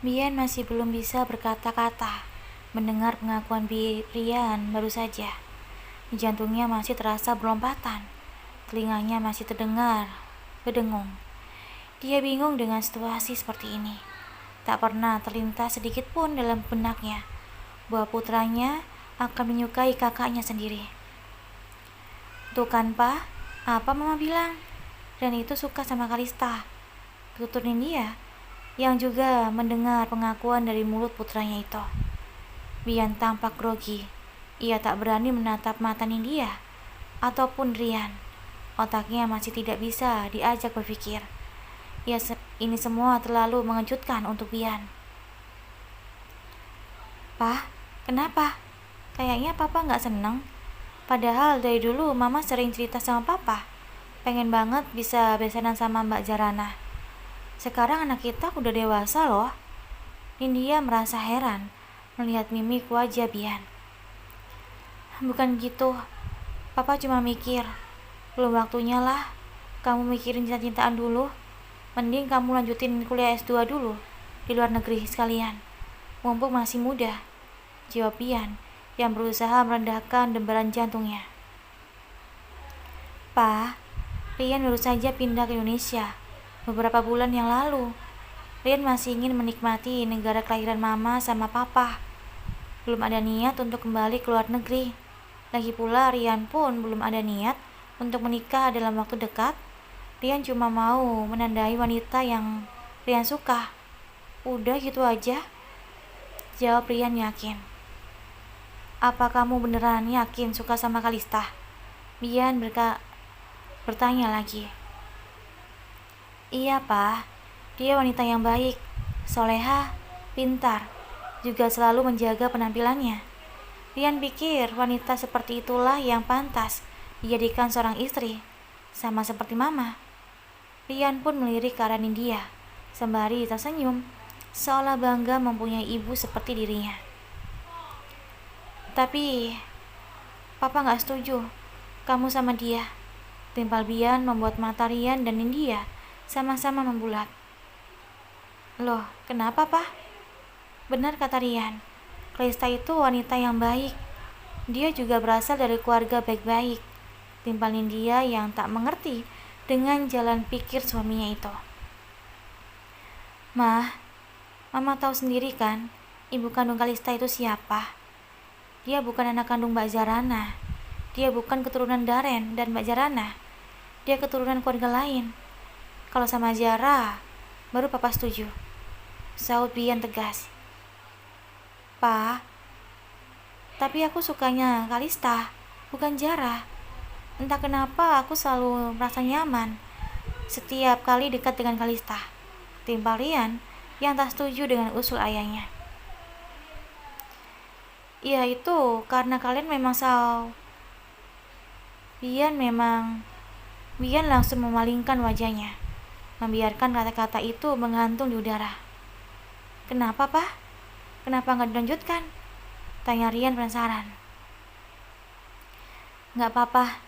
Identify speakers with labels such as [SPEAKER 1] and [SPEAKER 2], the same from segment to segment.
[SPEAKER 1] Bian masih belum bisa berkata-kata. Mendengar pengakuan Rian baru saja. Jantungnya masih terasa berlompatan. Telinganya masih terdengar berdengung. Dia bingung dengan situasi seperti ini. Tak pernah terlintas sedikit pun dalam benaknya bahwa putranya akan menyukai kakaknya sendiri. Tuh kan, Pa, apa Mama bilang? Dan itu suka sama Kalista, tutur Nindya, yang juga mendengar pengakuan dari mulut putranya itu. Bian tampak grogi. Ia tak berani menatap mata Nindya ataupun Rian. Otaknya masih tidak bisa diajak berpikir. Ini semua terlalu mengejutkan untuk Bian. "Pah, kenapa? Kayaknya Papa gak seneng. Padahal dari dulu Mama sering cerita sama Papa. Pengen banget bisa besanan sama Mbak Jarana. Sekarang anak kita udah dewasa loh." Nindya merasa heran melihat mimik wajah Bian. "Bukan gitu. Papa cuma mikir, belum waktunya lah kamu mikirin cinta-cintaan dulu. Mending kamu lanjutin kuliah S2 dulu di luar negeri sekalian. Mumpung masih muda," jawab Bian yang berusaha merendahkan debaran jantungnya. "Pa, Rian baru saja pindah ke Indonesia beberapa bulan yang lalu. Rian masih ingin menikmati negara kelahiran Mama sama Papa. Belum ada niat untuk kembali ke luar negeri. Lagi pula Rian pun belum ada niat untuk menikah dalam waktu dekat. Rian cuma mau menandai wanita yang Rian suka. Udah gitu aja," jawab Rian yakin. "Apa kamu beneran yakin suka sama Kalista?" Bian bertanya lagi. "Iya, Pa. Dia wanita yang baik, soleha, pintar, juga selalu menjaga penampilannya. Rian pikir wanita seperti itulah yang pantas dijadikan seorang istri, sama seperti Mama." Rian pun melirik ke arah Nindya, sembari tersenyum, seolah bangga mempunyai ibu seperti dirinya. "Tapi Papa gak setuju kamu sama dia," timpal Bian membuat mata Rian dan Nindya sama-sama membulat. "Loh, kenapa, Pa?" "Benar kata Rian, Kalista itu wanita yang baik. Dia juga berasal dari keluarga baik-baik," timpal Nindya yang tak mengerti dengan jalan pikir suaminya itu. "Mah, Mama tahu sendiri kan, ibu kandung Kalista itu siapa? Dia bukan anak kandung Mbak Jarana. Dia bukan keturunan Daren dan Mbak Jarana. Dia keturunan keluarga lain. Kalau sama Zara, baru Papa setuju," saut Bian tegas. "Pa, tapi aku sukanya Kalista, bukan Zara. Entah kenapa aku selalu merasa nyaman setiap kali dekat dengan Kalista," timpal Rian yang tak setuju dengan usul ayahnya. "Ya itu karena kalian memang Bian langsung memalingkan wajahnya, membiarkan kata-kata itu menggantung di udara. "Kenapa, Pa? Kenapa gak dilanjutkan?" tanya Rian penasaran. "Gak apa-apa.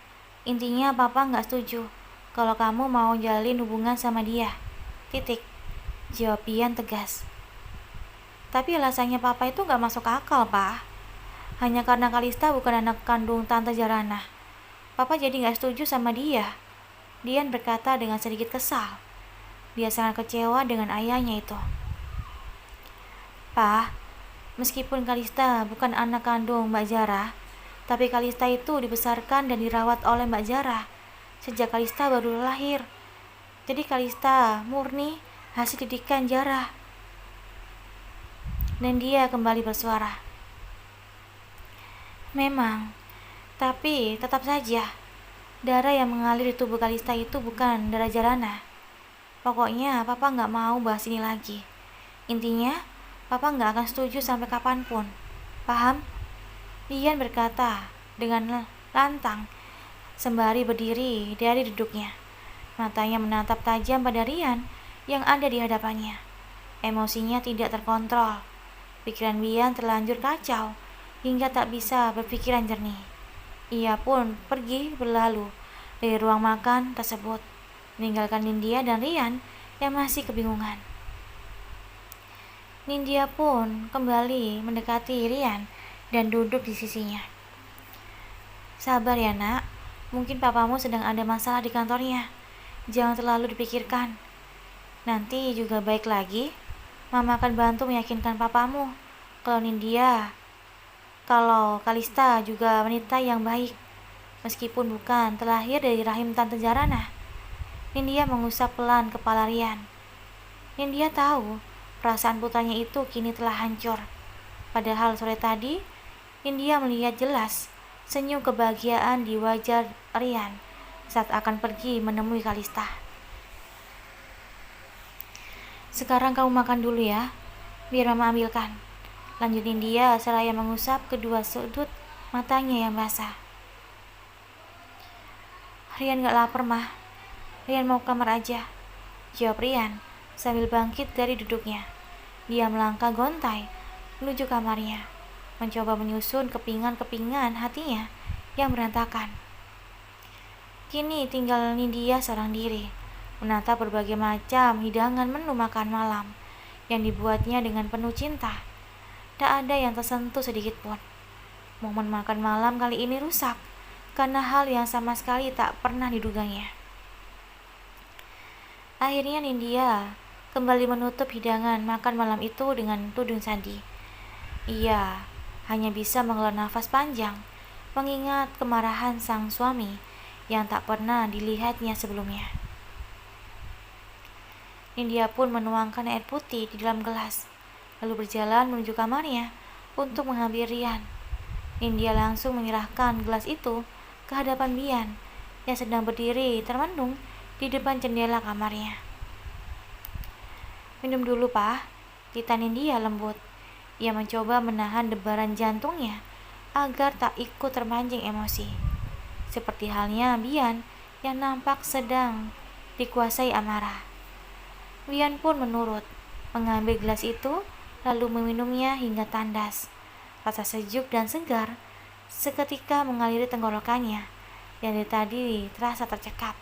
[SPEAKER 1] Intinya Papa gak setuju kalau kamu mau jalin hubungan sama dia. Titik," jawab Bian tegas. "Tapi alasannya Papa itu gak masuk akal, Pa. Hanya karena Kalista bukan anak kandung Tante Jarana, Papa jadi gak setuju sama dia," Dian berkata dengan sedikit kesal. Dia sangat kecewa dengan ayahnya itu. "Pa, meskipun Kalista bukan anak kandung Mbak Zara, tapi Kalista itu dibesarkan dan dirawat oleh Mbak Zara sejak Kalista baru lahir. Jadi Kalista murni hasil didikan Zara." Dan dia kembali bersuara. "Memang, tapi tetap saja darah yang mengalir di tubuh Kalista itu bukan darah Jarana. Pokoknya Papa gak mau bahas ini lagi. Intinya Papa gak akan setuju sampai kapanpun. Paham?" Dian berkata dengan lantang sembari berdiri dari duduknya. Matanya menatap tajam pada Rian yang ada di hadapannya. Emosinya tidak terkontrol. Pikiran Bian terlanjur kacau hingga tak bisa berpikiran jernih. Ia pun pergi berlalu dari ruang makan tersebut, meninggalkan Nindya dan Rian yang masih kebingungan. Nindya pun kembali mendekati Rian dan duduk di sisinya. Sabar ya nak, mungkin papamu sedang ada masalah di kantornya. Jangan terlalu dipikirkan. Nanti juga baik lagi. Mama akan bantu meyakinkan papamu kalau Kalista juga wanita yang baik, meskipun bukan terlahir dari rahim Tante Jarana. Nindya mengusap pelan kepala Rian. Nindya tahu perasaan putranya itu kini telah hancur. Padahal sore tadi, Nindya melihat jelas senyum kebahagiaan di wajah Rian saat akan pergi menemui Kalista. Sekarang kamu makan dulu ya, biar mama ambilkan. Lanjut Nindya seraya mengusap kedua sudut matanya yang basah. Rian gak lapar mah, Rian mau ke kamar aja, jawab Rian sambil bangkit dari duduknya. Dia melangkah gontai menuju kamarnya, mencoba menyusun kepingan-kepingan hatinya yang berantakan. Kini tinggal Nindya seorang diri, menatap berbagai macam hidangan menu makan malam yang dibuatnya dengan penuh cinta. Tak ada yang tersentuh sedikit pun. Momen makan malam kali ini rusak karena hal yang sama sekali tak pernah diduganya. Akhirnya Nindya kembali menutup hidangan makan malam itu dengan tudung sandi. Ia hanya bisa mengeluarkan nafas panjang, mengingat kemarahan sang suami yang tak pernah dilihatnya sebelumnya. Nindya pun menuangkan air putih di dalam gelas, lalu berjalan menuju kamarnya untuk mengambil Rian. Nindya langsung menyerahkan gelas itu ke hadapan Bian yang sedang berdiri termenung di depan jendela kamarnya. Minum dulu, Pak, tita Nindya lembut. Ia mencoba menahan debaran jantungnya agar tak ikut terpancing emosi. Seperti halnya Bian yang nampak sedang dikuasai amarah. Bian pun menurut, mengambil gelas itu lalu meminumnya hingga tandas. Rasa sejuk dan segar seketika mengaliri tenggorokannya yang dari tadi terasa tercekap.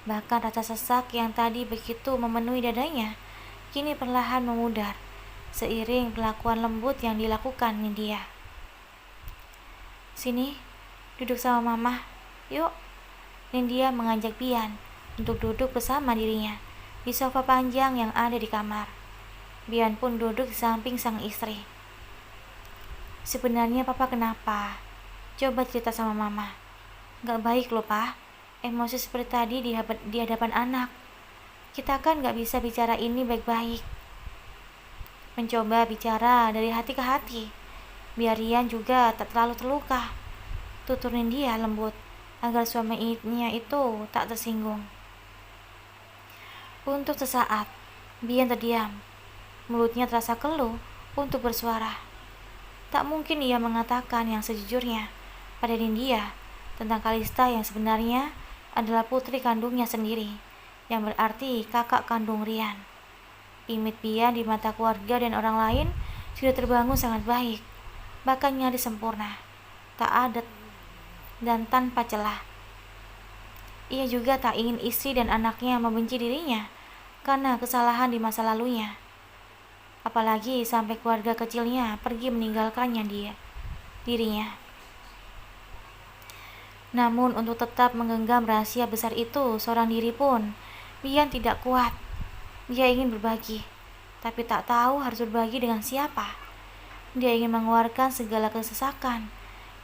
[SPEAKER 1] Bahkan rasa sesak yang tadi begitu memenuhi dadanya kini perlahan memudar seiring perlakuan lembut yang dilakukan Nindya. Sini, duduk sama mama, yuk. Nindya mengajak Bian untuk duduk bersama dirinya di sofa panjang yang ada di kamar. Bian pun duduk di samping sang istri. Sebenarnya papa kenapa? Coba cerita sama mama. Gak baik loh, Pak. Emosi seperti tadi di hadapan anak. Kita kan gak bisa bicara ini baik-baik. Mencoba bicara dari hati ke hati, biar Rian juga tak terlalu terluka. Tutur Nindya lembut, agar suaminya itu tak tersinggung. Untuk sesaat, Bian terdiam. Mulutnya terasa keluh untuk bersuara. Tak mungkin ia mengatakan yang sejujurnya pada Nindya tentang Kalista yang sebenarnya adalah putri kandungnya sendiri, yang berarti kakak kandung Rian. Image Bian di mata keluarga dan orang lain sudah terbangun sangat baik, bahkan nyaris sempurna, tak ada dan tanpa celah. Ia juga tak ingin istri dan anaknya membenci dirinya karena kesalahan di masa lalunya. Apalagi sampai keluarga kecilnya pergi meninggalkannya dirinya. Namun untuk tetap menggenggam rahasia besar itu seorang diri pun, Bian tidak kuat. Dia ingin berbagi, tapi tak tahu harus berbagi dengan siapa. Dia ingin mengeluarkan segala kesesakan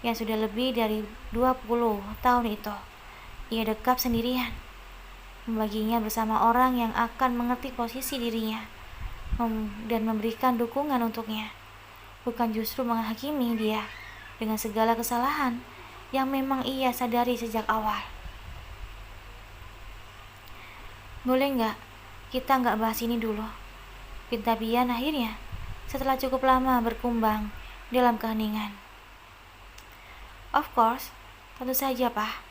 [SPEAKER 1] yang sudah lebih dari 20 tahun itu. Ia dekap sendirian, membaginya bersama orang yang akan mengerti posisi dirinya dan memberikan dukungan untuknya, bukan justru menghakimi dia dengan segala kesalahan yang memang ia sadari sejak awal. Boleh nggak kita nggak bahas ini dulu? Pinta Bian akhirnya setelah cukup lama berkumbang dalam keheningan. Of course, tentu saja, Pak.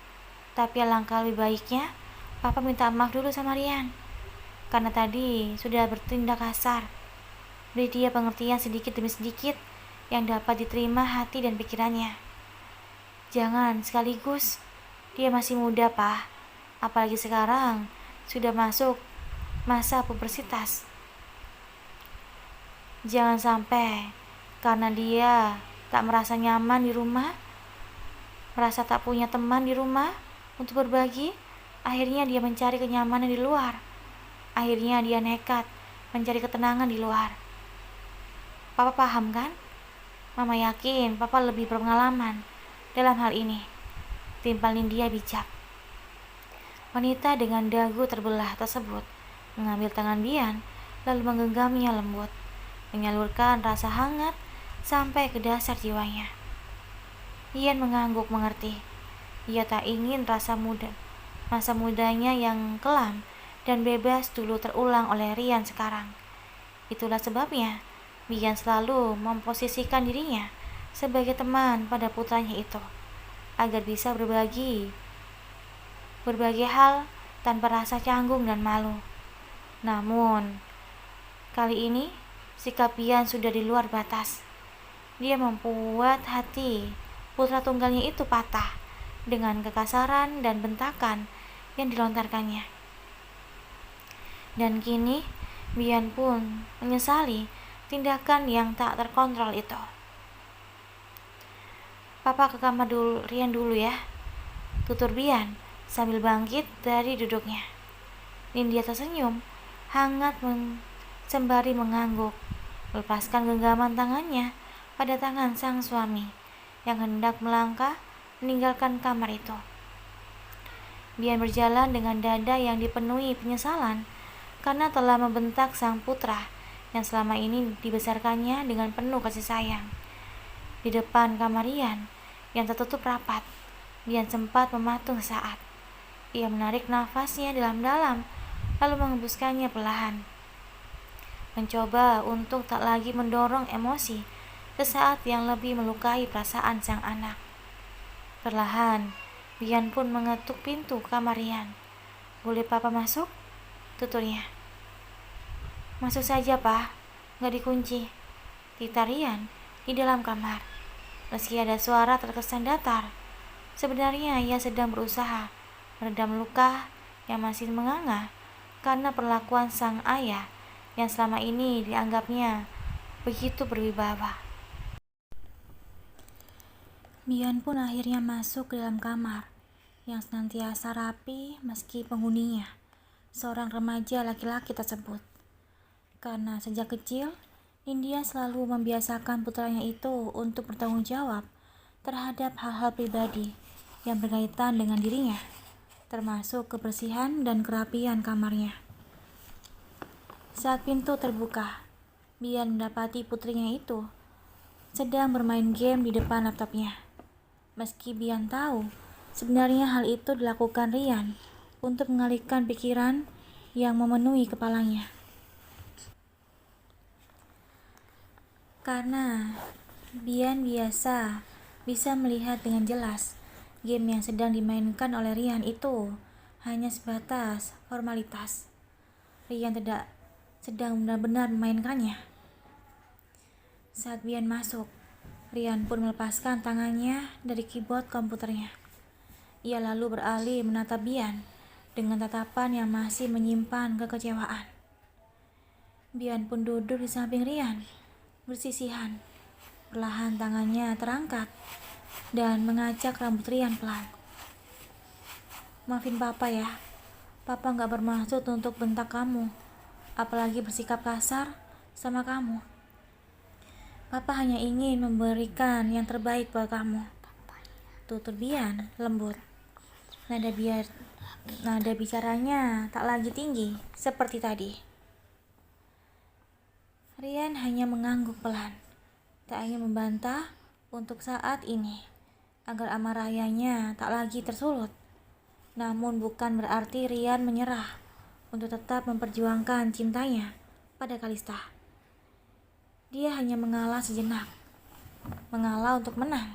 [SPEAKER 1] Tapi alangkah lebih baiknya Papa minta maaf dulu sama Rian, karena tadi sudah bertindak kasar. Beri dia pengertian sedikit demi sedikit yang dapat diterima hati dan pikirannya. Jangan sekaligus. Dia masih muda, Pak. Apalagi sekarang sudah masuk masa pubertas. Jangan sampai karena dia tak merasa nyaman di rumah, merasa tak punya teman di rumah untuk berbagi, akhirnya dia mencari kenyamanan di luar. Akhirnya dia nekat mencari ketenangan di luar. Papa paham kan? Mama yakin Papa lebih berpengalaman dalam hal ini. Timpal Nindya bijak. Wanita dengan dagu terbelah tersebut mengambil tangan Bian, lalu menggenggamnya lembut, menyalurkan rasa hangat sampai ke dasar jiwanya. Bian mengangguk mengerti. Ia tak ingin masa mudanya yang kelam dan bebas dulu terulang oleh Rian sekarang. Itulah sebabnya Bian selalu memposisikan dirinya sebagai teman pada putranya itu, agar bisa berbagai hal tanpa rasa canggung dan malu. Namun, kali ini sikap Bian sudah di luar batas. Dia membuat hati putra tunggalnya itu patah dengan kekasaran dan bentakan yang dilontarkannya. Dan kini, Bian pun menyesali tindakan yang tak terkontrol itu. Papa ke kamar Rian dulu ya, tutur Bian sambil bangkit dari duduknya. Nindya tersenyum, hangat sembari mengangguk, melepaskan genggaman tangannya pada tangan sang suami yang hendak melangkah meninggalkan kamar itu. Bian berjalan dengan dada yang dipenuhi penyesalan karena telah membentak sang putra yang selama ini dibesarkannya dengan penuh kasih sayang. Di depan kamar Rian yang tertutup rapat, Bian sempat mematung sesaat. Ia menarik nafasnya dalam-dalam, lalu mengembuskannya perlahan. Mencoba untuk tak lagi mendorong emosi sesaat yang lebih melukai perasaan sang anak. Perlahan, Bian pun mengetuk pintu kamar Rian. "Boleh Papa masuk?" tuturnya. "Masuk saja, Pak. Gak dikunci," tita Rian di dalam kamar. Meski ada suara terkesan datar, sebenarnya ia sedang berusaha meredam luka yang masih menganga karena perlakuan sang ayah yang selama ini dianggapnya begitu berwibawa. Bian pun akhirnya masuk ke dalam kamar yang senantiasa rapi meski penghuninya seorang remaja laki-laki tersebut. Karena sejak kecil, Nindya selalu membiasakan putranya itu untuk bertanggung jawab terhadap hal-hal pribadi yang berkaitan dengan dirinya, termasuk kebersihan dan kerapian kamarnya. Saat pintu terbuka, Bian mendapati putrinya itu sedang bermain game di depan laptopnya. Meski Bian tahu sebenarnya hal itu dilakukan Rian untuk mengalihkan pikiran yang memenuhi kepalanya. Karena Bian bisa melihat dengan jelas game yang sedang dimainkan oleh Rian itu hanya sebatas formalitas. Rian tidak sedang benar-benar memainkannya. Saat Bian masuk, Rian pun melepaskan tangannya dari keyboard komputernya. Ia lalu beralih menatap Bian dengan tatapan yang masih menyimpan kekecewaan. Bian pun duduk di samping Rian, bersisihan. Perlahan tangannya terangkat dan mengacak rambut Rian pelan. "Maafin Papa ya, Papa gak bermaksud untuk bentak kamu, apalagi bersikap kasar sama kamu. Papa hanya ingin memberikan yang terbaik buat kamu," tutur Bian lembut. Nada bicaranya tak lagi tinggi seperti tadi. Rian hanya mengangguk pelan, tak ingin membantah untuk saat ini, agar amarah ayahnya tak lagi tersulut. Namun bukan berarti Rian menyerah untuk tetap memperjuangkan cintanya pada Kalista. Dia hanya mengalah sejenak, mengalah untuk menang,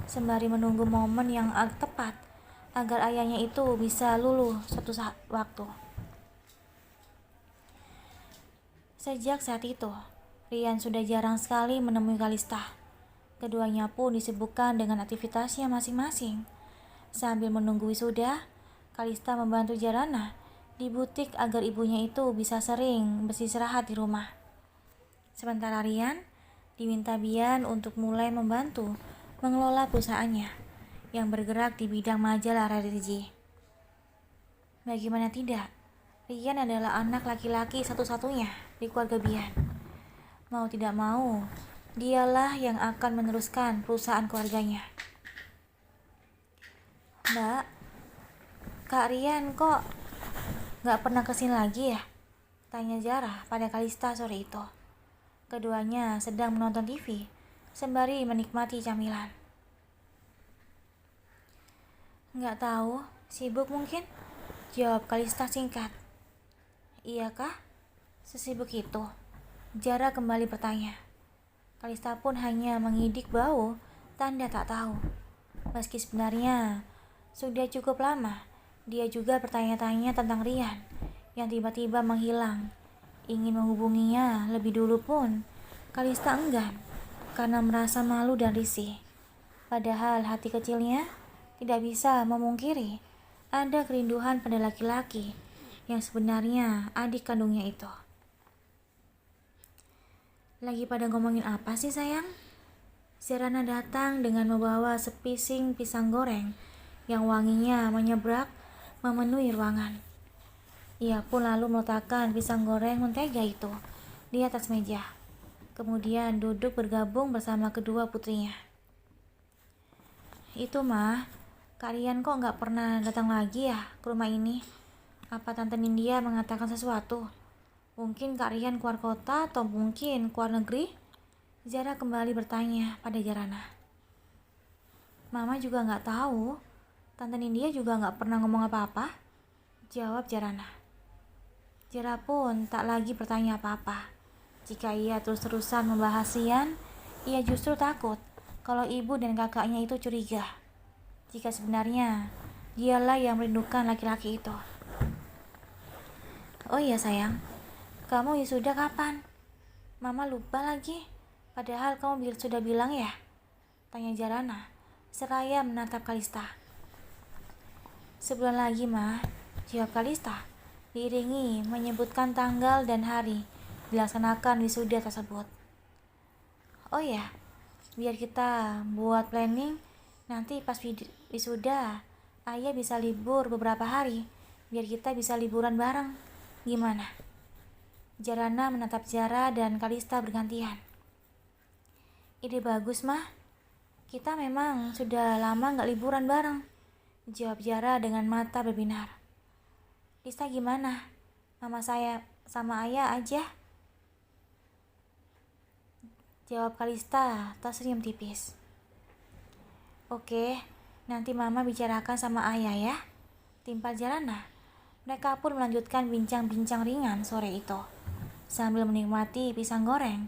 [SPEAKER 1] sembari menunggu momen yang tepat agar ayahnya itu bisa luluh suatu waktu. Sejak saat itu, Rian sudah jarang sekali menemui Kalista. Keduanya pun disibukkan dengan aktivitasnya masing-masing. Sambil menunggu wisuda, Kalista membantu Jarana di butik agar ibunya itu bisa sering beristirahat di rumah. Sementara Rian diminta Bian untuk mulai membantu mengelola perusahaannya yang bergerak di bidang majalah religi. Bagaimana tidak, Rian adalah anak laki-laki satu-satunya di keluarga Bian. Mau tidak mau, dialah yang akan meneruskan perusahaan keluarganya. Mbak, Kak Rian kok gak pernah kesini lagi ya? Tanya Zara pada Kalista sore itu. Keduanya sedang menonton TV sembari menikmati camilan. Gak tahu, sibuk mungkin? Jawab Kalista singkat. Iyakah? Sesibuk itu? Zara kembali bertanya. Kalista pun hanya mengidik bau, tanda tak tahu. Meski sebenarnya sudah cukup lama dia juga bertanya-tanya tentang Rian yang tiba-tiba menghilang. Ingin menghubunginya lebih dulu pun Kalista enggan karena merasa malu dan risih. Padahal hati kecilnya tidak bisa memungkiri ada kerinduan pada laki-laki yang sebenarnya adik kandungnya itu. Lagi pada ngomongin apa sih sayang? Serana datang dengan membawa sepising pisang goreng yang wanginya menyebrak memenuhi ruangan. Ia pun lalu meletakkan pisang goreng mentega itu di atas meja. Kemudian duduk bergabung bersama kedua putrinya. Itu mah, Kak Rian kok gak pernah datang lagi ya ke rumah ini? Apa Tante Nindya mengatakan sesuatu? Mungkin Kak Rian keluar kota atau mungkin keluar negeri? Zara kembali bertanya pada Jarana. Mama juga gak tahu. Tante Nindya juga gak pernah ngomong apa-apa, jawab Jarana. Zara pun tak lagi bertanya apa-apa. Jika ia terus-terusan membahas Rian, ia justru takut kalau ibu dan kakaknya itu curiga jika sebenarnya dialah yang merindukan laki-laki itu. Oh iya sayang, kamu wisuda kapan? Mama lupa lagi, padahal kamu sudah bilang ya, tanya Jarana seraya menatap Kalista. Sebulan lagi mah, jawab Kalista diiringi menyebutkan tanggal dan hari dilaksanakan wisuda tersebut. Oh ya, biar kita buat planning nanti pas wisuda ayah bisa libur beberapa hari biar kita bisa liburan bareng. Gimana? Jarana menatap Zara dan Kalista bergantian. Ide bagus mah. Kita memang sudah lama gak liburan bareng, jawab Zara dengan mata berbinar. Kalista gimana? Mama saya sama ayah aja, jawab Kalista tersenyum tipis. Oke, nanti mama bicarakan sama ayah ya, timpal Jarana. Mereka pun melanjutkan bincang-bincang ringan sore itu sambil menikmati pisang goreng.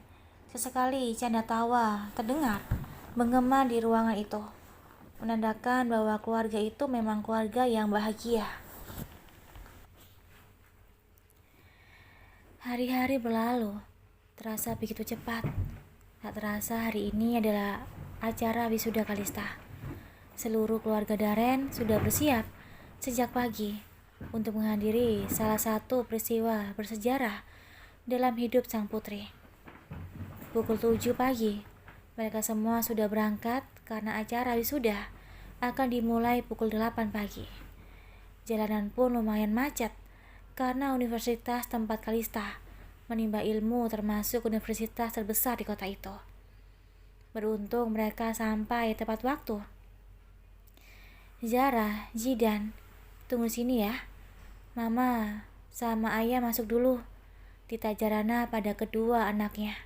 [SPEAKER 1] Sesekali canda tawa terdengar menggema di ruangan itu, menandakan bahwa keluarga itu memang keluarga yang bahagia. Hari-hari berlalu, terasa begitu cepat. Tak terasa hari ini adalah acara wisuda Kalista. Seluruh keluarga Daren sudah bersiap sejak pagi untuk menghadiri salah satu peristiwa bersejarah dalam hidup sang putri. Pukul 7 pagi, mereka semua sudah berangkat karena acara wisuda akan dimulai pukul 8 pagi. Jalanan pun lumayan macet karena universitas tempat Kalista menimba ilmu termasuk universitas terbesar di kota itu. Beruntung mereka sampai tepat waktu. Zara, Zidan, tunggu sini ya. Mama sama ayah masuk dulu, tita Jarana pada kedua anaknya.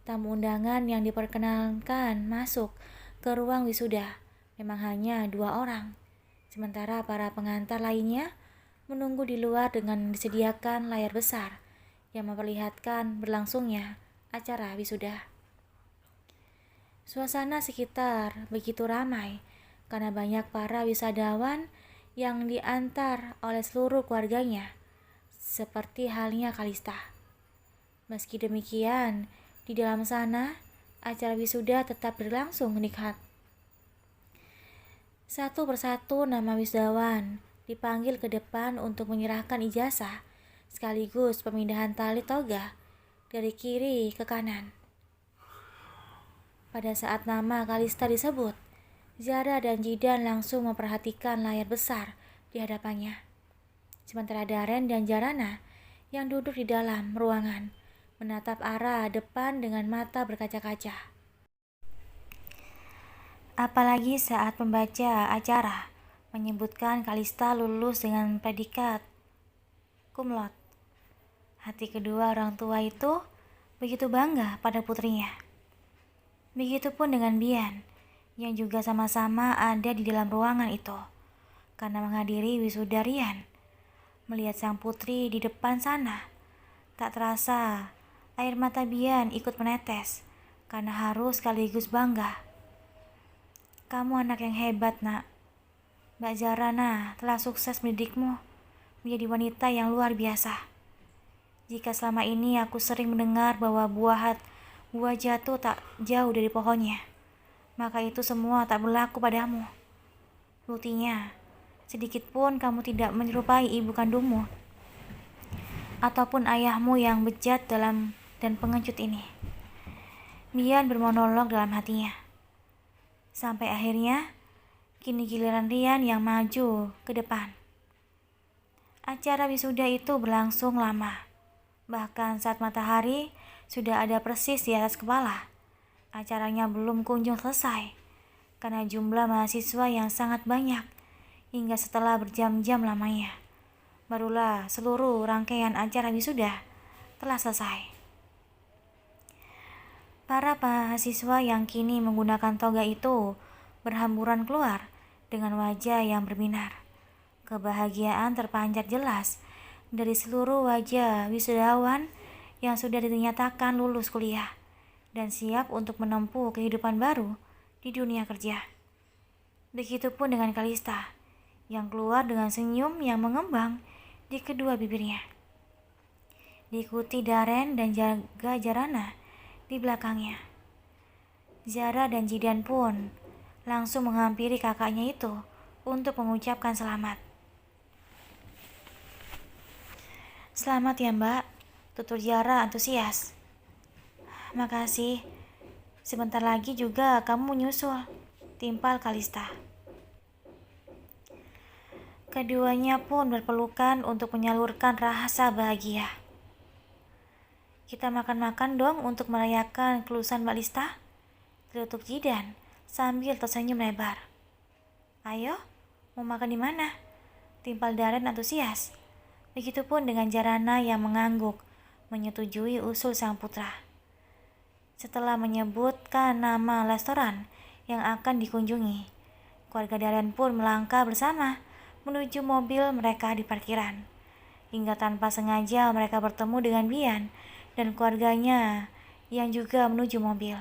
[SPEAKER 1] Tamu undangan yang diperkenalkan masuk ke ruang wisuda memang hanya 2 orang. Sementara para pengantar lainnya menunggu di luar dengan disediakan layar besar yang memperlihatkan berlangsungnya acara wisuda. Suasana sekitar begitu ramai karena banyak para wisadawan yang diantar oleh seluruh keluarganya, seperti halnya Kalista. Meski demikian, di dalam sana acara wisuda tetap berlangsung nikmat. Satu persatu nama wisudawan dipanggil ke depan untuk menyerahkan ijazah sekaligus pemindahan tali toga dari kiri ke kanan. Pada saat nama Kalista disebut, Zara dan Jidan langsung memperhatikan layar besar di hadapannya. Sementara Daren dan Jarana yang duduk di dalam ruangan menatap arah depan dengan mata berkaca-kaca. Apalagi saat pembaca acara menyebutkan Kalista lulus dengan predikat cum laude. Hati kedua orang tua itu begitu bangga pada putrinya. Begitupun dengan Bian yang juga sama-sama ada di dalam ruangan itu karena menghadiri wisuda Rian. Melihat sang putri di depan sana, tak terasa air mata Bian ikut menetes karena harus sekaligus bangga. Kamu anak yang hebat, Nak. Mbak Zarana telah sukses mendidikmu menjadi wanita yang luar biasa. Jika selama ini aku sering mendengar bahwa buah jatuh tak jauh dari pohonnya, maka itu semua tak berlaku padamu. Buktinya, sedikit pun kamu tidak menyerupai ibu kandungmu ataupun ayahmu yang bejat dan pengecut ini. Bian bermonolog dalam hatinya. Sampai akhirnya, kini giliran Rian yang maju ke depan. Acara wisuda itu berlangsung lama. Bahkan saat matahari sudah ada persis di atas kepala, acaranya belum kunjung selesai karena jumlah mahasiswa yang sangat banyak. Hingga setelah berjam-jam lamanya, barulah seluruh rangkaian acara wisuda telah selesai. Para mahasiswa yang kini menggunakan toga itu berhamburan keluar dengan wajah yang berbinar. Kebahagiaan terpancar jelas dari seluruh wajah wisudawan yang sudah dinyatakan lulus kuliah dan siap untuk menempuh kehidupan baru di dunia kerja. Begitupun dengan Kalista yang keluar dengan senyum yang mengembang di kedua bibirnya. Diikuti Daren dan jaga Jarana di belakangnya. Zara dan Jidan pun langsung menghampiri kakaknya itu untuk mengucapkan selamat. Selamat ya Mbak, tutur Zara antusias. Makasih, sebentar lagi juga kamu menyusul, timpal Kalista. Keduanya pun berpelukan untuk menyalurkan rasa bahagia. Kita makan-makan dong untuk merayakan kelulusan Mbak Lista, gelutuk Jidan sambil tersenyum lebar. Ayo, mau makan di mana? Timpal Daren antusias. Begitupun dengan Jarana yang mengangguk, menyetujui usul sang putra. Setelah menyebutkan nama restoran yang akan dikunjungi, keluarga Daren pun melangkah bersama menuju mobil mereka di parkiran. Hingga tanpa sengaja mereka bertemu dengan Bian dan keluarganya yang juga menuju mobil.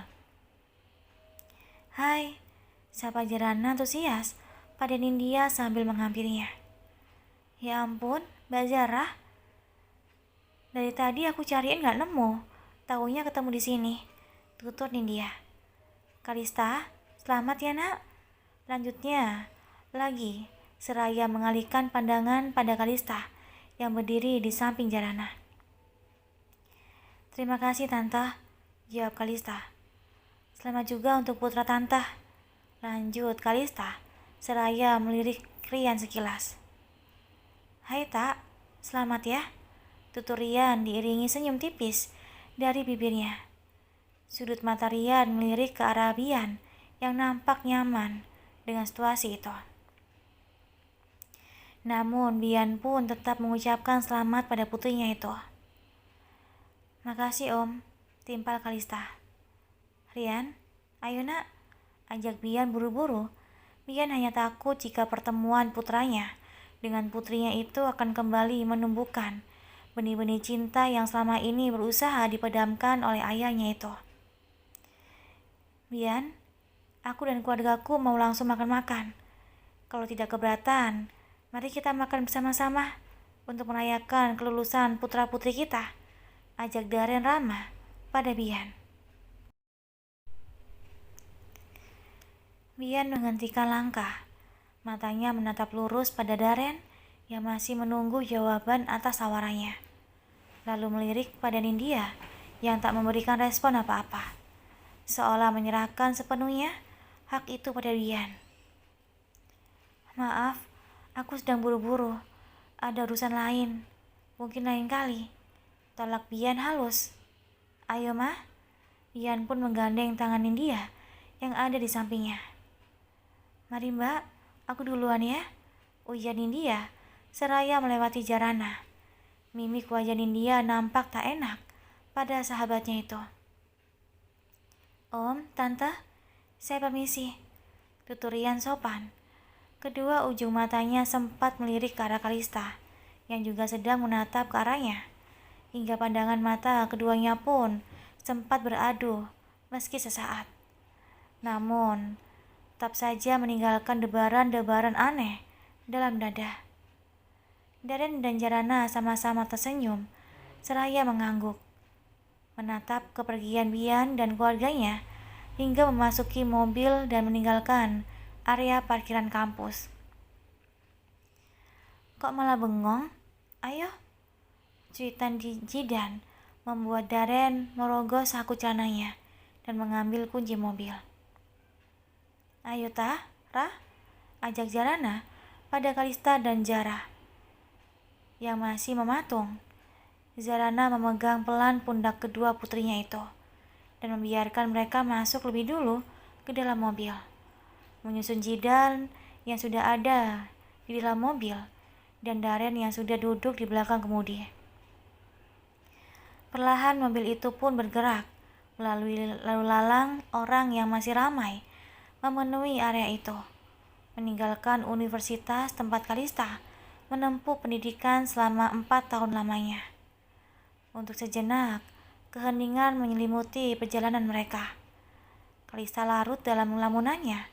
[SPEAKER 1] Hai, sapa Jarana antusias pada Nindya sambil menghampirinya. Ya ampun, Mbak Zara. Dari tadi aku cariin gak nemu, taunya ketemu di sini, tutur Nindya. Kalista, selamat ya nak. Lanjutnya lagi, seraya mengalihkan pandangan pada Kalista yang berdiri di samping Jarana. Terima kasih Tante, jawab Kalista. Selamat juga untuk putra Tante, lanjut Kalista, seraya melirik Rian sekilas. Hai Tak, selamat ya, tutur Rian diiringi senyum tipis dari bibirnya. Sudut mata Rian melirik ke arah Bian yang nampak nyaman dengan situasi itu. Namun Bian pun tetap mengucapkan selamat pada putrinya itu. Makasih Om, timpal Kalista. Rian, ayo nak, ajak Bian buru-buru. Bian hanya takut jika pertemuan putranya dengan putrinya itu akan kembali menumbuhkan benih-benih cinta yang selama ini berusaha dipadamkan oleh ayahnya itu. Bian, aku dan keluargaku mau langsung makan-makan. Kalau tidak keberatan, mari kita makan bersama-sama untuk merayakan kelulusan putra-putri kita, ajak Daren ramah pada Bian. Bian menghentikan langkah, matanya menatap lurus pada Daren yang masih menunggu jawaban atas tawarannya. Lalu melirik pada Nindya yang tak memberikan respon apa-apa, seolah menyerahkan sepenuhnya hak itu pada Bian. "Maaf, aku sedang buru-buru. Ada urusan lain. Mungkin lain kali," tolak Bian halus. "Ayo, Mah." Bian pun menggandeng tangan Nindya yang ada di sampingnya. "Mari, Mbak, aku duluan ya," ujar Nindya seraya melewati Jarana. Mimik wajah Nindya nampak tak enak pada sahabatnya itu. "Om, Tante, saya permisi," tutur Rian sopan. Kedua ujung matanya sempat melirik ke arah Kalista, yang juga sedang menatap ke arahnya. Hingga pandangan mata keduanya pun sempat beradu, meski sesaat. Namun, tetap saja meninggalkan debaran-debaran aneh dalam dada. Daren dan Jarana sama-sama tersenyum, seraya mengangguk, menatap kepergian Bian dan keluarganya, hingga memasuki mobil dan meninggalkan area parkiran kampus. "Kok malah bengong? Ayo," cuitan Jidan membuat Daren merogoh saku celananya dan mengambil kunci mobil. "Ayo Tah, Rah," ajak Jarana pada Kalista dan Jara yang masih mematung. Jarana memegang pelan pundak kedua putrinya itu dan membiarkan mereka masuk lebih dulu ke dalam mobil, menyusun Jidan yang sudah ada di dalam mobil dan Daren yang sudah duduk di belakang kemudi. Perlahan mobil itu pun bergerak melalui lalu lalang orang yang masih ramai memenuhi area itu, meninggalkan universitas tempat Kalista menempuh pendidikan selama 4 tahun lamanya. Untuk sejenak, keheningan menyelimuti perjalanan mereka. Kalista larut dalam lamunannya,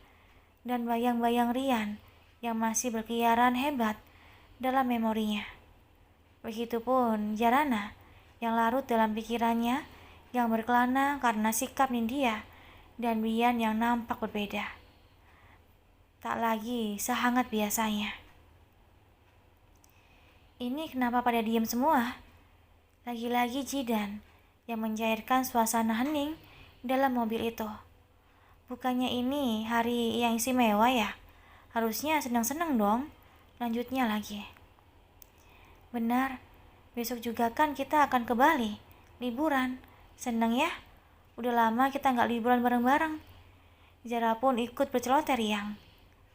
[SPEAKER 1] dan bayang-bayang Rian yang masih berkeliaran hebat dalam memorinya. Begitupun Jarana yang larut dalam pikirannya yang berkelana karena sikap Nindya dan Bian yang nampak berbeda. Tak lagi sehangat biasanya. "Ini kenapa pada diam semua?" Lagi-lagi Jidan yang mencairkan suasana hening dalam mobil itu. "Bukannya ini hari yang istimewa ya? Harusnya senang-senang dong," lanjutnya lagi. "Benar, besok juga kan kita akan ke Bali, liburan. Senang ya? Udah lama kita nggak liburan bareng-bareng." Jara pun ikut berceloteh riang,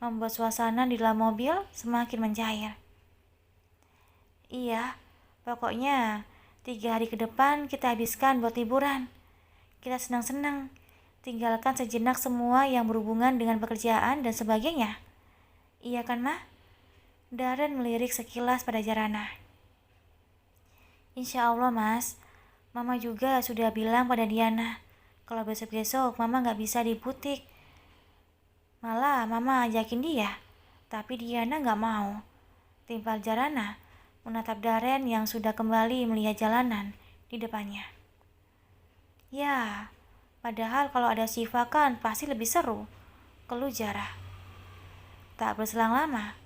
[SPEAKER 1] membuat suasana di dalam mobil semakin mencair. "Iya, pokoknya 3 hari ke depan kita habiskan buat liburan. Kita senang-senang, tinggalkan sejenak semua yang berhubungan dengan pekerjaan dan sebagainya. Iya kan, Mah?" Daren melirik sekilas pada Jarana. "Insya Allah, Mas. Mama juga sudah bilang pada Diana kalau besok-besok Mama nggak bisa di butik. Malah Mama ajakin dia, tapi Diana nggak mau," timpal Jarana menatap Daren yang sudah kembali melihat jalanan di depannya. "Ya, padahal kalau ada Syifa kan pasti lebih seru," keluh Jara. Tak berselang lama,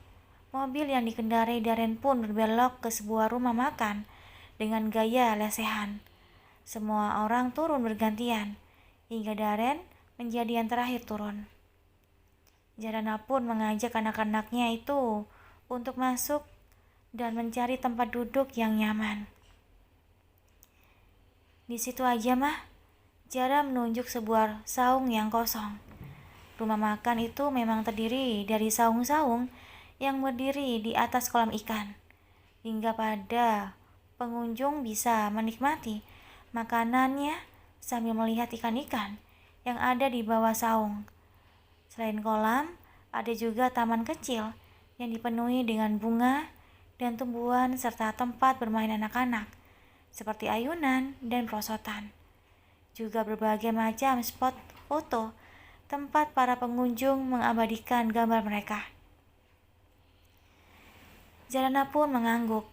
[SPEAKER 1] mobil yang dikendarai Daren pun berbelok ke sebuah rumah makan dengan gaya lesehan. Semua orang turun bergantian, hingga Daren menjadi yang terakhir turun. Jarana pun mengajak anak-anaknya itu untuk masuk dan mencari tempat duduk yang nyaman. "Di situ aja, Mah." Jara menunjuk sebuah saung yang kosong. Rumah makan itu memang terdiri dari saung-saung yang berdiri di atas kolam ikan, hingga pada pengunjung bisa menikmati makanannya sambil melihat ikan-ikan yang ada di bawah saung. Selain kolam, ada juga taman kecil yang dipenuhi dengan bunga dan tumbuhan serta tempat bermain anak-anak seperti ayunan dan perosotan. Juga berbagai macam spot foto tempat para pengunjung mengabadikan gambar mereka. Jarana pun mengangguk,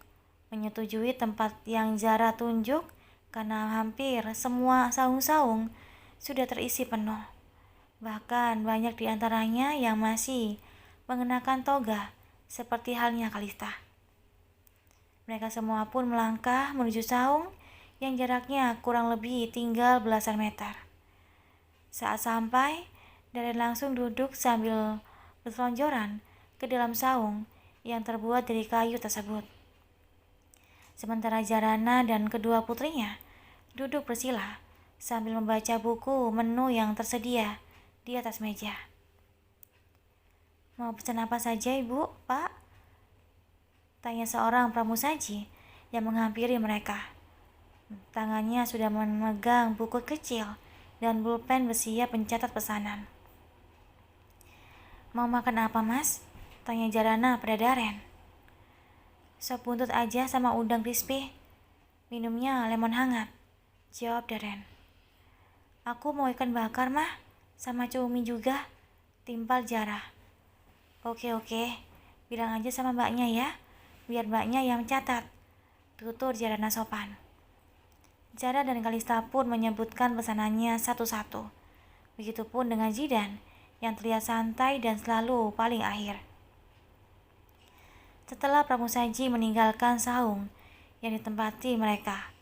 [SPEAKER 1] menyetujui tempat yang Jara tunjuk karena hampir semua saung-saung sudah terisi penuh. Bahkan banyak di antaranya yang masih mengenakan toga seperti halnya Kalista. Mereka semua pun melangkah menuju saung yang jaraknya kurang lebih tinggal belasan meter. Saat sampai, Daren langsung duduk sambil berselonjoran ke dalam saung yang terbuat dari kayu tersebut. Sementara Jarana dan kedua putrinya duduk bersila sambil membaca buku menu yang tersedia di atas meja. "Mau pesan apa saja, Ibu, Pak?" tanya seorang pramusaji yang menghampiri mereka. Tangannya sudah memegang buku kecil dan pulpen bersiap mencatat pesanan. "Mau makan apa, Mas?" tanya Jarana pada Daren. "Sop buntut aja sama udang crispy. Minumnya lemon hangat," jawab Daren. "Aku mau ikan bakar, Mah, sama cumi juga," timpal Jara. Oke, bilang aja sama mbaknya ya, biar mbaknya yang catat," tutur Jarana sopan. Jara dan Kalista pun menyebutkan pesanannya satu-satu. Begitupun dengan Zidan yang terlihat santai dan selalu paling akhir. Setelah pramusaji meninggalkan saung yang ditempati mereka,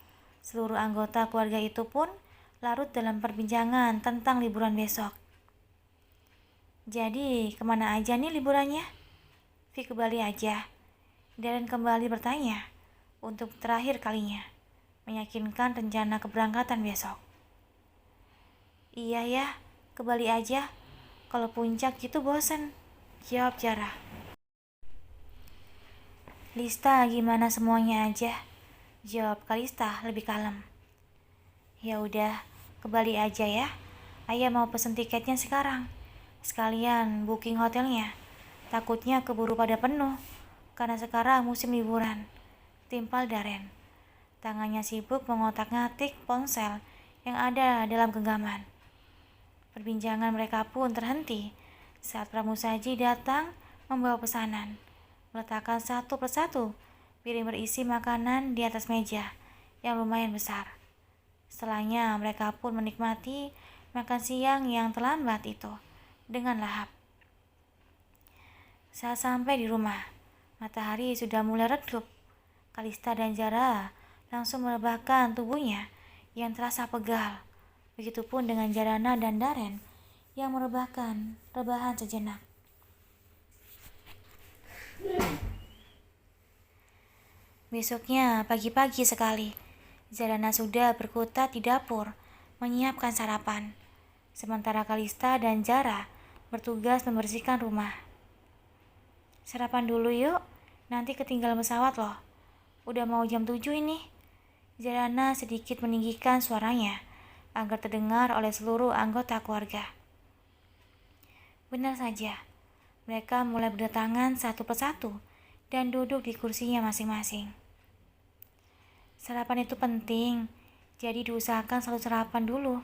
[SPEAKER 1] seluruh anggota keluarga itu pun larut dalam perbincangan tentang liburan besok. "Jadi, kemana aja nih liburannya?" "Vi ke Bali aja," Daren kembali bertanya untuk terakhir kalinya, meyakinkan rencana keberangkatan besok. "Iya ya, ke Bali aja. Kalau puncak gitu bosen," jawab Jara. "Lista gimana semuanya aja?" jawab Kalista lebih kalem. "Ya udah, ke Bali aja ya. Ayah mau pesen tiketnya sekarang. Sekalian booking hotelnya. Takutnya keburu pada penuh, karena sekarang musim liburan," timpal Daren. Tangannya sibuk mengotak-ngatik ponsel yang ada dalam genggaman. Perbincangan mereka pun terhenti saat pramusaji datang membawa pesanan, meletakkan satu persatu piring berisi makanan di atas meja yang lumayan besar. Setelahnya mereka pun menikmati makan siang yang terlambat itu dengan lahap. Saat sampai di rumah, matahari sudah mulai redup. Kalista dan Jara langsung merebahkan tubuhnya yang terasa pegal. Begitupun dengan Jarana dan Daren yang merebahkan rebahan sejenak. Besoknya pagi-pagi sekali, Jarana sudah berkutat di dapur menyiapkan sarapan, sementara Kalista dan Jara bertugas membersihkan rumah. "Sarapan dulu yuk, nanti ketinggalan pesawat loh. Udah mau jam 7 ini." Jarana sedikit meninggikan suaranya agar terdengar oleh seluruh anggota keluarga. Benar saja, mereka mulai berdatangan satu persatu dan duduk di kursinya masing-masing. Sarapan itu penting, jadi diusahakan selalu sarapan dulu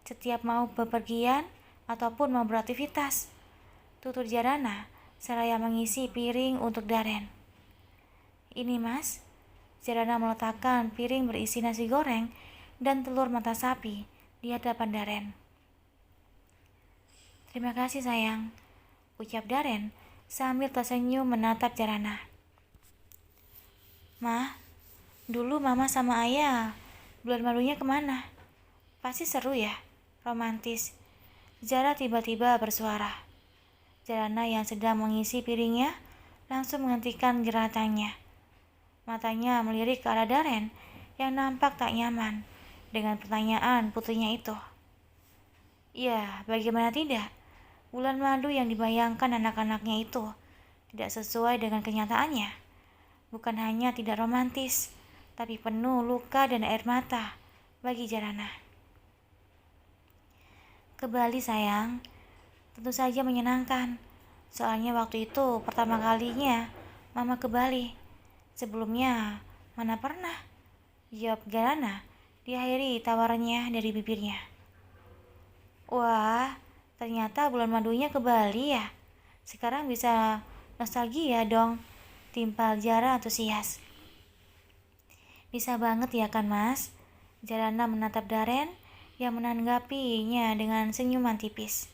[SPEAKER 1] setiap mau bepergian ataupun mau beraktivitas, tutur Jarana seraya mengisi piring untuk Daren. "Ini Mas." Jarana meletakkan piring berisi nasi goreng dan telur mata sapi di hadapan Daren. "Terima kasih sayang," ucap Daren sambil tersenyum menatap Jarana. "Mah, dulu Mama sama Ayah bulan madunya kemana? Pasti seru ya, romantis." Jara tiba-tiba bersuara. Jarana yang sedang mengisi piringnya langsung menghentikan geratannya. Matanya melirik ke arah Daren yang nampak tak nyaman dengan pertanyaan putrinya itu. Ya, bagaimana tidak? Bulan madu yang dibayangkan anak-anaknya itu tidak sesuai dengan kenyataannya. Bukan hanya tidak romantis, tapi penuh luka dan air mata bagi Jarana. "Ke Bali sayang, tentu saja menyenangkan. Soalnya waktu itu pertama kalinya Mama ke Bali. Sebelumnya mana pernah," jawab Jarana diakhiri tawarannya dari bibirnya. "Wah, ternyata bulan madunya ke Bali ya. Sekarang bisa nostalgia dong," timpal Jara antusias. "Bisa banget ya kan Mas?" Jarana menatap Daren yang menanggapinya dengan senyuman tipis.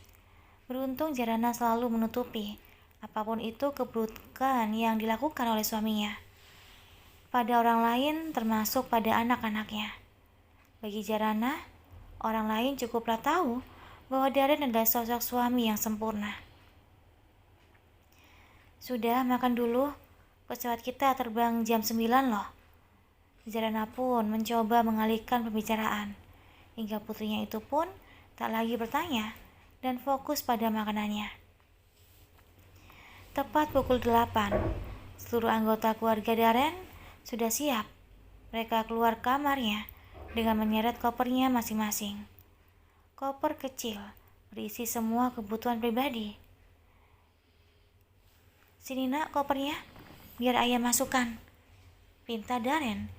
[SPEAKER 1] Beruntung Jarana selalu menutupi apapun itu keburukan yang dilakukan oleh suaminya pada orang lain, termasuk pada anak-anaknya. Bagi Jarana, orang lain cukuplah tahu bahwa Daren adalah sosok suami yang sempurna. Sudah, makan dulu. Pesawat kita terbang jam 9 loh. Jarana pun mencoba mengalihkan pembicaraan, hingga putrinya itu pun tak lagi bertanya dan fokus pada makanannya. Tepat pukul 8, seluruh anggota keluarga Daren sudah siap. Mereka keluar kamarnya dengan menyeret kopernya masing-masing. Koper kecil berisi semua kebutuhan pribadi. "Sini nak kopernya, biar ayah masukkan," pinta Daren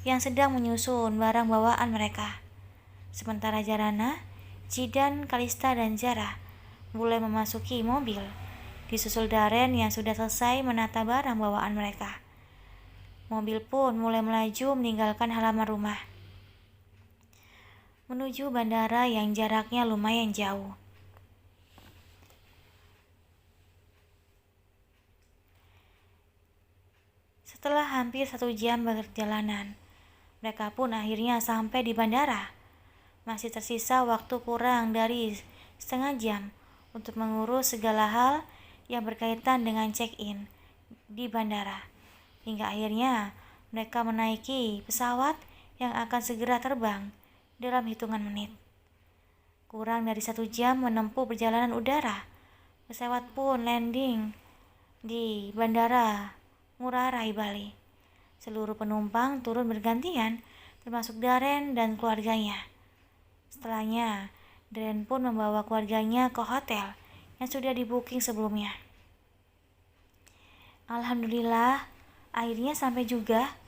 [SPEAKER 1] yang sedang menyusun barang bawaan mereka. Sementara Jarana, Jidan, Kalista, dan Zara mulai memasuki mobil, disusul Daren yang sudah selesai menata barang bawaan mereka. Mobil pun mulai melaju meninggalkan halaman rumah, menuju bandara yang jaraknya lumayan jauh. Setelah hampir 1 jam perjalanan, mereka pun akhirnya sampai di bandara. Masih tersisa waktu kurang dari setengah jam untuk mengurus segala hal yang berkaitan dengan check-in di bandara. Hingga akhirnya mereka menaiki pesawat yang akan segera terbang dalam hitungan menit. Kurang dari 1 jam menempuh perjalanan udara, pesawat pun landing di Bandara Ngurah Rai, Bali. Seluruh penumpang turun bergantian, termasuk Daren dan keluarganya. Setelahnya, Daren pun membawa keluarganya ke hotel yang sudah di-booking sebelumnya. "Alhamdulillah, akhirnya sampai juga,"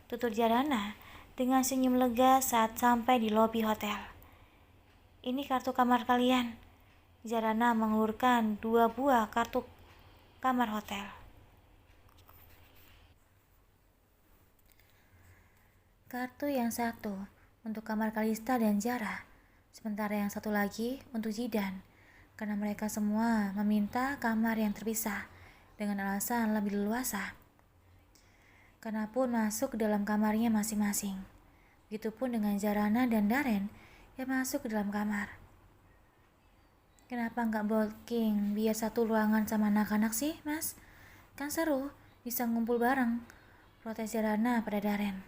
[SPEAKER 1] tutur Jarana dengan senyum lega saat sampai di lobi hotel. "Ini kartu kamar kalian." Jarana mengulurkan 2 buah kartu kamar hotel. Kartu yang satu untuk kamar Kalista dan Zara, sementara yang satu lagi untuk Jidan, karena mereka semua meminta kamar yang terpisah dengan alasan lebih leluasa. Karena pun masuk ke dalam kamarnya masing-masing. Begitupun dengan Jarana dan Daren yang masuk ke dalam kamar. "Kenapa nggak booking biar satu ruangan sama anak-anak sih, Mas? Kan seru, bisa ngumpul bareng," protes Jarana pada Daren.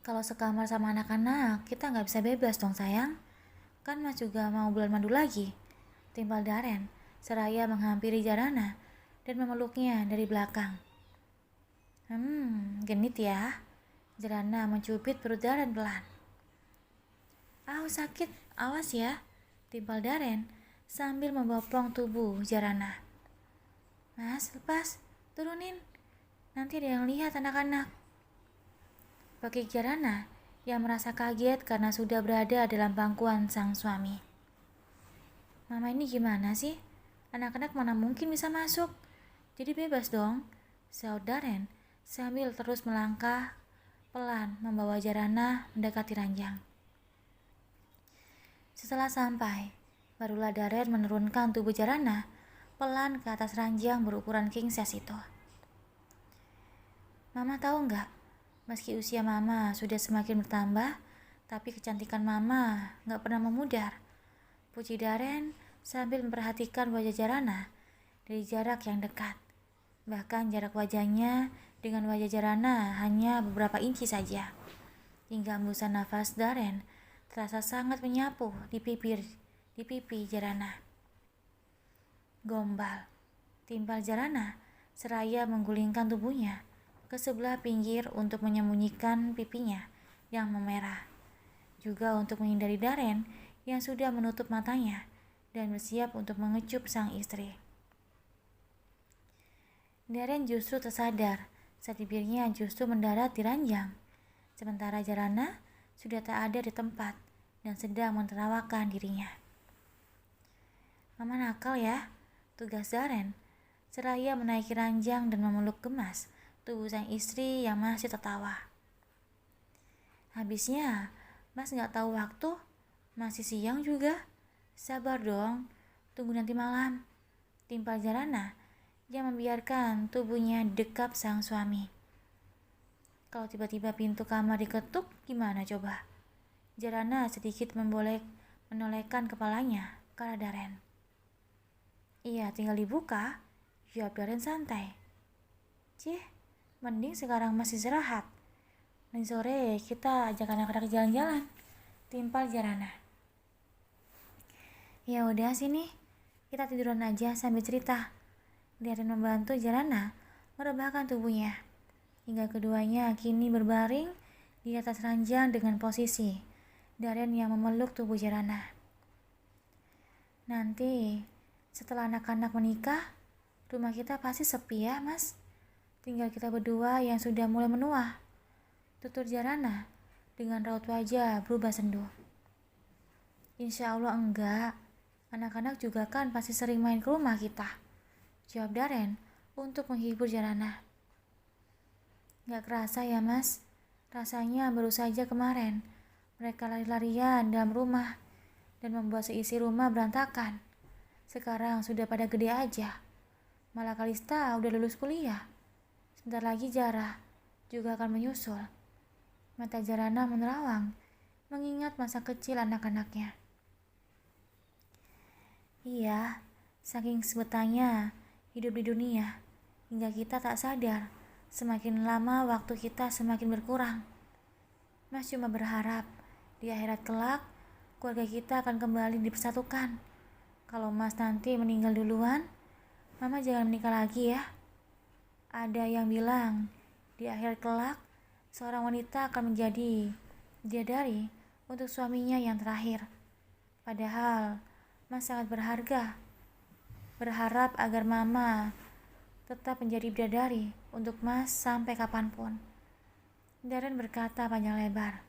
[SPEAKER 1] "Kalau sekamar sama anak-anak, kita nggak bisa bebas dong sayang. Kan Mas juga mau bulan madu lagi," timpal Daren seraya menghampiri Jarana dan memeluknya dari belakang. Genit ya." Jarana mencubit perut Daren pelan. Sakit, awas ya," timpal Daren sambil membopong tubuh Jarana. "Mas, lepas, turunin, nanti ada yang lihat anak-anak," bagi Jarana yang merasa kaget karena sudah berada dalam pangkuan sang suami. "Mama ini gimana sih? Anak-anak mana mungkin bisa masuk? Jadi bebas dong," sahut Daren sambil terus melangkah pelan membawa Jarana mendekati ranjang. Setelah sampai, barulah Daren menurunkan tubuh Jarana pelan ke atas ranjang berukuran king size itu. "Mama tahu nggak? Meski usia Mama sudah semakin bertambah, tapi kecantikan Mama nggak pernah memudar," puji Daren sambil memperhatikan wajah Jarana dari jarak yang dekat. Bahkan jarak wajahnya dengan wajah Jarana hanya beberapa inci saja, hingga hembusan nafas Daren terasa sangat menyapu di pipi Jarana. "Gombal," timpal Jarana seraya menggulingkan tubuhnya ke sebelah pinggir untuk menyembunyikan pipinya yang memerah, juga untuk menghindari Daren yang sudah menutup matanya dan bersiap untuk mengecup sang istri. Daren justru tersadar saat bibirnya justru mendarat di ranjang, sementara Jarana sudah tak ada di tempat dan sedang menertawakan dirinya. "Mama nakal ya," tugas Daren seraya menaiki ranjang dan memeluk gemas tubuh sang istri yang masih tertawa. "Habisnya, Mas nggak tahu waktu, masih siang juga. Sabar dong, tunggu nanti malam," timpal Jarana yang membiarkan tubuhnya dekap sang suami. Kalau tiba-tiba pintu kamar diketuk, gimana coba? Jarana sedikit menolehkan kepalanya ke arah Daren. Iya, tinggal dibuka, jawab Daren santai. Cih, mending sekarang masih istirahat. Nanti sore kita ajak anak-anak jalan-jalan, timpal Jarana. Ya udah sini, kita tiduran aja sambil cerita. Daren membantu Jarana merebahkan tubuhnya, hingga keduanya kini berbaring di atas ranjang dengan posisi Daren yang memeluk tubuh Jarana. Nanti setelah anak-anak menikah, rumah kita pasti sepi ya mas. Tinggal kita berdua yang sudah mulai menua, tutur Jarana dengan raut wajah berubah sendu. Insya Allah enggak, anak-anak juga kan pasti sering main ke rumah kita, jawab Daren untuk menghibur Jarana. Gak kerasa ya mas, rasanya baru saja kemarin mereka lari-larian dalam rumah dan membuat seisi rumah berantakan. Sekarang sudah pada gede aja, malah Kalista udah lulus kuliah. Sebentar lagi Jara juga akan menyusul. Mata Jarana menerawang mengingat masa kecil anak-anaknya. Iya, saking sebetulnya hidup di dunia, hingga kita tak sadar semakin lama waktu kita semakin berkurang. Mas cuma berharap di akhirat kelak keluarga kita akan kembali dipersatukan. Kalau Mas nanti meninggal duluan, Mama jangan menikah lagi ya. Ada yang bilang di akhirat kelak seorang wanita akan menjadi bidadari untuk suaminya yang terakhir. Padahal Mas sangat berharga. Berharap agar Mama tetap menjadi bidadari untuk Mas sampai kapanpun. Daren berkata panjang lebar.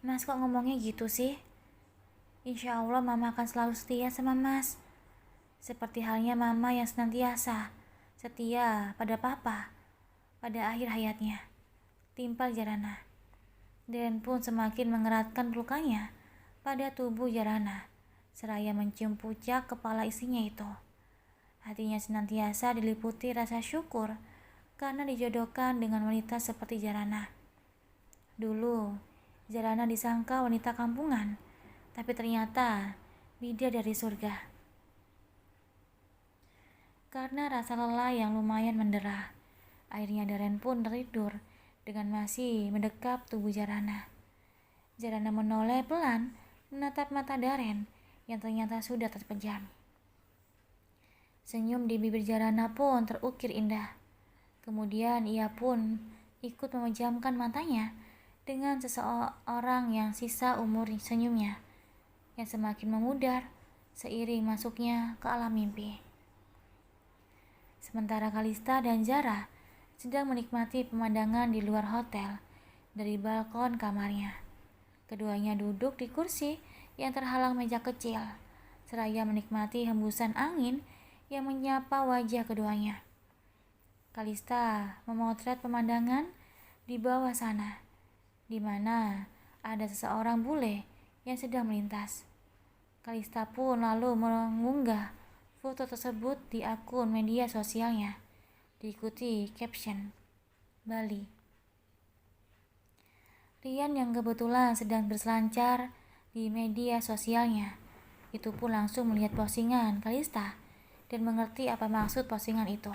[SPEAKER 1] Mas kok ngomongnya gitu sih? Insya Allah Mama akan selalu setia sama Mas. Seperti halnya Mama yang senantiasa setia pada Papa pada akhir hayatnya, timpal Jarana. Daren pun semakin mengeratkan pelukannya pada tubuh Jarana, seraya mencium pucak kepala istrinya itu. Hatinya senantiasa diliputi rasa syukur karena dijodohkan dengan wanita seperti Jarana. Dulu, Jarana disangka wanita kampungan, tapi ternyata bidadari surga. Karena rasa lelah yang lumayan mendera, akhirnya Daren pun tertidur dengan masih mendekap tubuh Jarana. Jarana menoleh pelan menatap mata Daren yang ternyata sudah terpejam. Senyum di bibir Jarana pun terukir indah. Kemudian ia pun ikut memejamkan matanya dengan seseorang yang sisa umur senyumnya yang semakin memudar seiring masuknya ke alam mimpi. Sementara Kalista dan Jara sedang menikmati pemandangan di luar hotel dari balkon kamarnya. Keduanya duduk di kursi yang terhalang meja kecil, seraya menikmati hembusan angin yang menyapa wajah keduanya. Kalista memotret pemandangan di bawah sana, di mana ada seseorang bule yang sedang melintas. Kalista pun lalu mengunggah foto tersebut di akun media sosialnya, diikuti caption Bali. Rian yang kebetulan sedang berselancar di media sosialnya, itu pun langsung melihat postingan Kalista dan mengerti apa maksud postingan itu.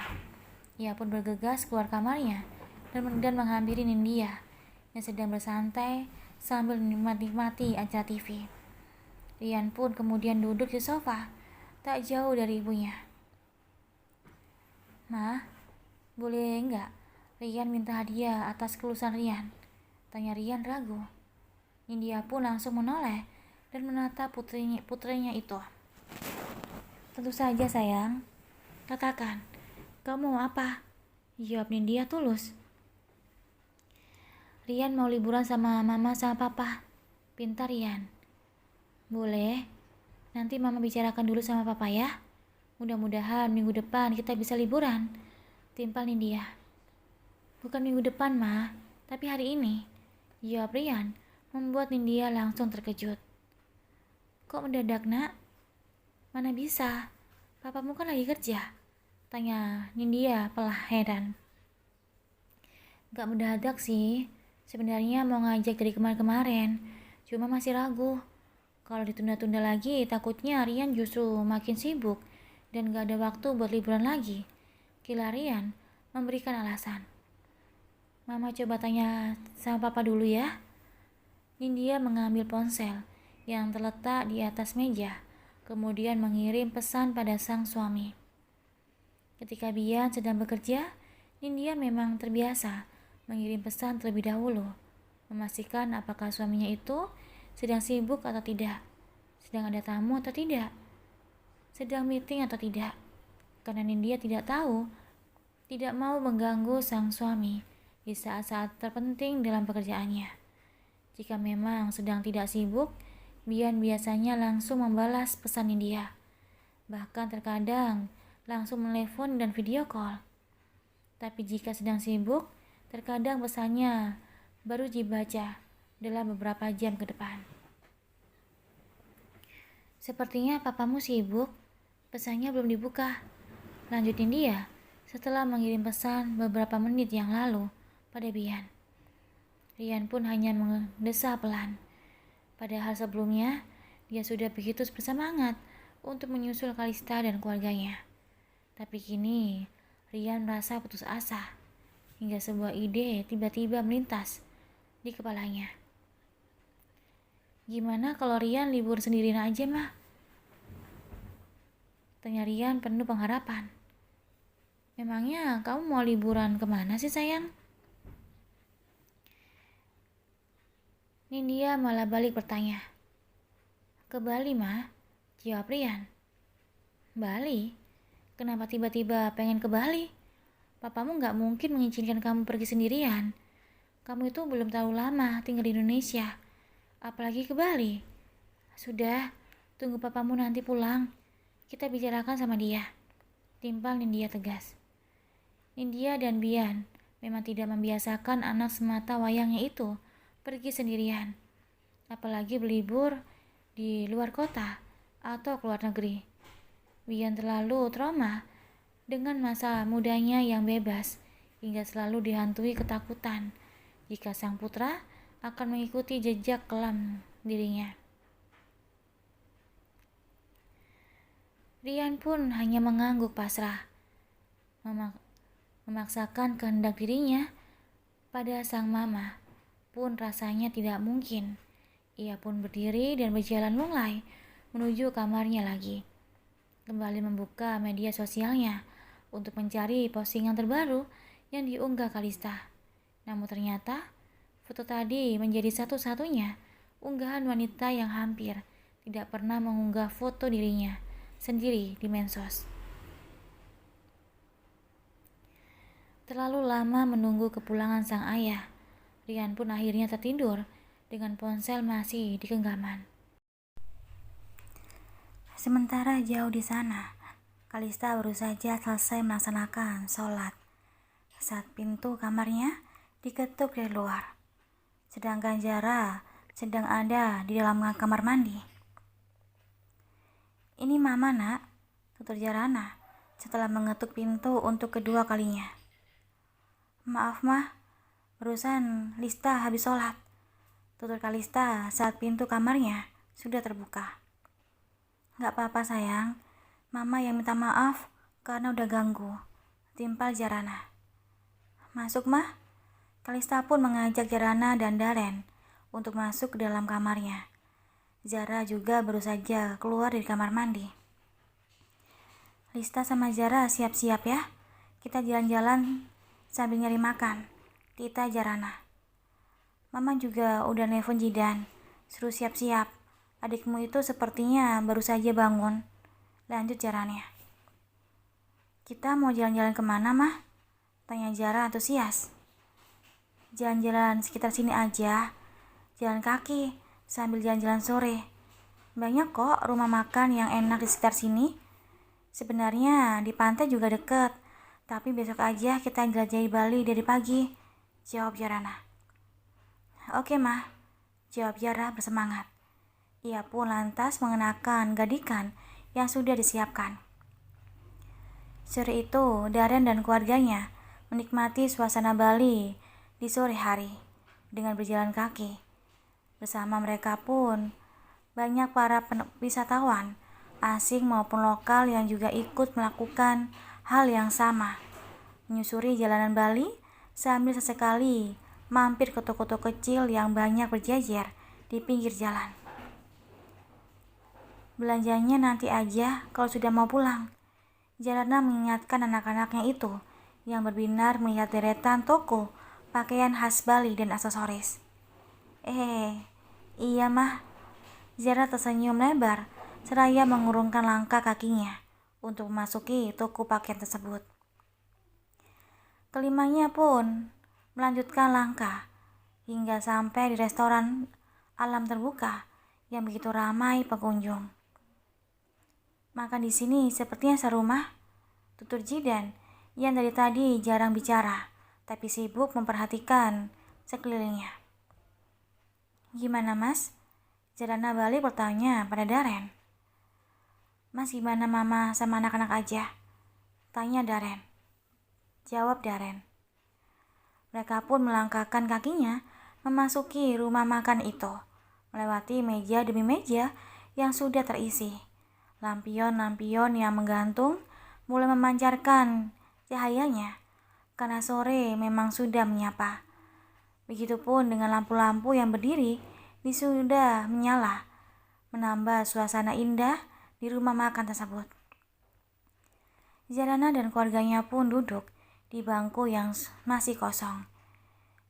[SPEAKER 1] Ia pun bergegas keluar kamarnya dan menghampiri Nindya yang sedang bersantai sambil menikmati acara TV. Rian pun kemudian duduk di sofa tak jauh dari ibunya. Ma, boleh enggak Rian minta hadiah atas kelulusan Rian? Tanya Rian ragu. Nindya pun langsung menoleh dan menatap putrinya itu. Tentu saja sayang. Katakan, kamu mau apa? Jawab Nindya tulus. Rian mau liburan sama Mama sama Papa. Pintar Rian. Boleh. Nanti Mama bicarakan dulu sama Papa ya. Mudah-mudahan minggu depan kita bisa liburan. Timpal Nindya. Bukan minggu depan, Ma, tapi hari ini, jawab Rian, membuat Nindya langsung terkejut. Kok mendadak, Nak? Mana bisa? Papamu kan lagi kerja. Tanya Nindya pelah heran. Gak mendadak sih. Sebenarnya mau ngajak dari kemarin-kemarin, cuma masih ragu. Kalau ditunda-tunda lagi, takutnya Rian justru makin sibuk dan gak ada waktu buat liburan lagi. Kila Rian memberikan alasan. Mama coba tanya sama papa dulu ya. Nindya mengambil ponsel yang terletak di atas meja, kemudian mengirim pesan pada sang suami. Ketika Bian sedang bekerja, Nindya memang terbiasa mengirim pesan terlebih dahulu, memastikan apakah suaminya itu sedang sibuk atau tidak, sedang ada tamu atau tidak, sedang meeting atau tidak. Karena Nindya tidak mau mengganggu sang suami di saat-saat terpenting dalam pekerjaannya. Jika memang sedang tidak sibuk, Bian biasanya langsung membalas pesan Nindya. Bahkan terkadang langsung menelepon dan video call. Tapi jika sedang sibuk, terkadang pesannya baru dibaca dalam beberapa jam ke depan. Sepertinya papamu sibuk, pesannya belum dibuka. Lanjutin dia setelah mengirim pesan beberapa menit yang lalu pada Bian. Rian pun hanya mendesah pelan. Padahal sebelumnya dia sudah begitu bersemangat untuk menyusul Kalista dan keluarganya. Tapi kini Rian merasa putus asa hingga sebuah ide tiba-tiba melintas di kepalanya. Gimana kalau Rian libur sendirian aja, Mah? Tanya Rian penuh pengharapan. Memangnya kamu mau liburan kemana sih sayang? Nindya malah balik bertanya. Ke Bali, Mah, jawab Rian. Bali? Kenapa tiba-tiba pengen ke Bali? Papamu gak mungkin mengizinkan kamu pergi sendirian. Kamu itu belum terlalu lama tinggal di Indonesia, apalagi ke Bali. Sudah, tunggu papamu nanti pulang. Kita bicarakan sama dia, timpal Nindya tegas. Nindya dan Bian memang tidak membiasakan anak semata wayangnya itu pergi sendirian, apalagi berlibur di luar kota atau keluar negeri. Bian terlalu trauma dengan masa mudanya yang bebas hingga selalu dihantui ketakutan jika sang putra akan mengikuti jejak kelam dirinya. Rian pun hanya mengangguk pasrah, memaksakan kehendak dirinya pada sang mama pun rasanya tidak mungkin. Ia pun berdiri dan berjalan lunglai menuju kamarnya lagi. Kembali membuka media sosialnya untuk mencari postingan terbaru yang diunggah Kalista. Namun ternyata foto tadi menjadi satu-satunya unggahan wanita yang hampir tidak pernah mengunggah foto dirinya sendiri di medsos. Terlalu lama menunggu kepulangan sang ayah, Rian pun akhirnya tertidur dengan ponsel masih di genggaman. Sementara jauh di sana, Kalista baru saja selesai melaksanakan sholat saat pintu kamarnya diketuk dari luar. Sedangkan Zara sedang ada di dalam kamar mandi. Ini mama, Nak, tutur Zarana setelah mengetuk pintu untuk kedua kalinya. Maaf, Mah, barusan Lista habis sholat, tutur Kalista saat pintu kamarnya sudah terbuka. Gak apa-apa sayang, mama yang minta maaf karena udah ganggu, timpal Zarana. Masuk, Mah. Kalista pun mengajak Zarana dan Daren untuk masuk ke dalam kamarnya. Zara juga baru saja keluar dari kamar mandi. Lista sama Zara siap-siap ya. Kita jalan-jalan sambil nyari makan. Tita Zarana. Mama juga udah nelpon Jidan, suruh siap-siap. Adikmu itu sepertinya baru saja bangun. Lanjut Zaranya. Kita mau jalan-jalan kemana, Mah? Tanya Zara antusias. Jalan-jalan sekitar sini aja. Jalan kaki sambil jalan-jalan sore. Banyak kok rumah makan yang enak di sekitar sini. Sebenarnya di pantai juga deket, tapi besok aja kita jelajahi Bali dari pagi, jawab Zarana. Oke, Mah, jawab Zara bersemangat. Ia pun lantas mengenakan gadikan yang sudah disiapkan. Sore itu, Daren dan keluarganya menikmati suasana Bali di sore hari dengan berjalan kaki. Bersama mereka pun banyak para wisatawan asing maupun lokal yang juga ikut melakukan hal yang sama, menyusuri jalanan Bali sambil sesekali mampir ke toko-toko kecil yang banyak berjejer di pinggir jalan. Belanjanya nanti aja kalau sudah mau pulang. Jalana mengingatkan anak-anaknya itu yang berbinar melihat deretan toko pakaian khas Bali dan aksesoris. Iya mah. Zara tersenyum lebar seraya mengurungkan langkah kakinya untuk memasuki toko pakaian tersebut. Kelimanya pun melanjutkan langkah hingga sampai di restoran alam terbuka yang begitu ramai pengunjung. Makan di sini sepertinya seru mah, tutur Jidan yang dari tadi jarang bicara tapi sibuk memperhatikan sekelilingnya. Gimana mas? Jalana balik bertanya pada Daren. Mas gimana mama sama anak-anak aja? Tanya Daren. Jawab Daren. Mereka pun melangkahkan kakinya memasuki rumah makan itu, melewati meja demi meja yang sudah terisi. Lampion-lampion yang menggantung mulai memancarkan cahayanya karena sore memang sudah menyapa. Begitupun dengan lampu-lampu yang berdiri sudah menyala, menambah suasana indah di rumah makan tersebut. Jalana dan keluarganya pun duduk di bangku yang masih kosong.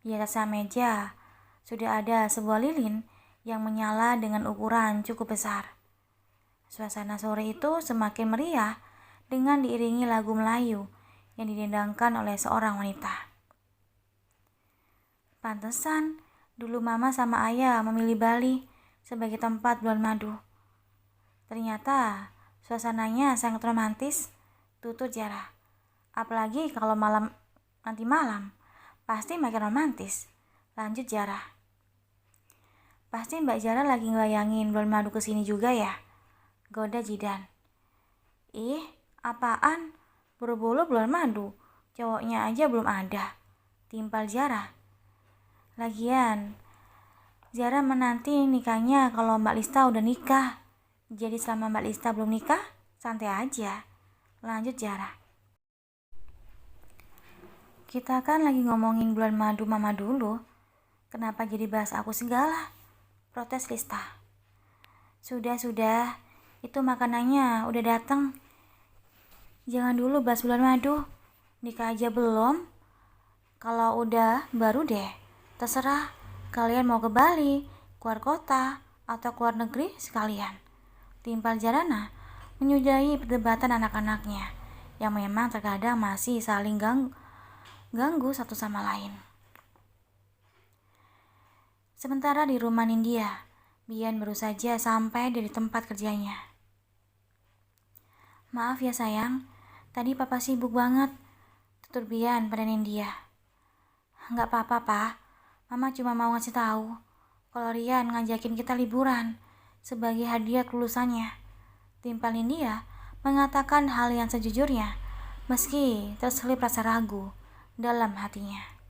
[SPEAKER 1] Di atas meja sudah ada sebuah lilin yang menyala dengan ukuran cukup besar. Suasana sore itu semakin meriah dengan diiringi lagu Melayu yang didendangkan oleh seorang wanita. Pantesan dulu mama sama ayah memilih Bali sebagai tempat bulan madu. Ternyata suasananya sangat romantis, tutur Zara. Apalagi kalau nanti malam, pasti makin romantis, lanjut Zara. Pasti Mbak Zara lagi ngebayangin bulan madu kesini juga ya? Goda Jidan. Ih, apaan? Buru-buru bulan madu, cowoknya aja belum ada, timpal Zara. Lagian, Zara menanti nikahnya kalau Mbak Lista udah nikah. Jadi selama Mbak Lista belum nikah, santai aja. Lanjut Zara. Kita kan lagi ngomongin bulan madu mama dulu. Kenapa jadi bahas aku segala? Protes Lista. Sudah, itu makanannya udah datang. Jangan dulu bahas bulan madu. Nikah aja belum. Kalau udah, baru deh. Terserah, kalian mau ke Bali, keluar kota, atau keluar negeri sekalian. Timpal Jalana menyudahi perdebatan anak-anaknya yang memang terkadang masih saling ganggu satu sama lain. Sementara di rumah Nindya, Bian baru saja sampai dari tempat kerjanya. Maaf ya sayang, tadi papa sibuk banget, tutur Bian pada Nindya. Nggak apa-apa pak, mama cuma mau ngasih tahu kalau Rian ngajakin kita liburan sebagai hadiah kelulusannya. Timpal Nindya mengatakan hal yang sejujurnya meski terselip rasa ragu dalam hatinya.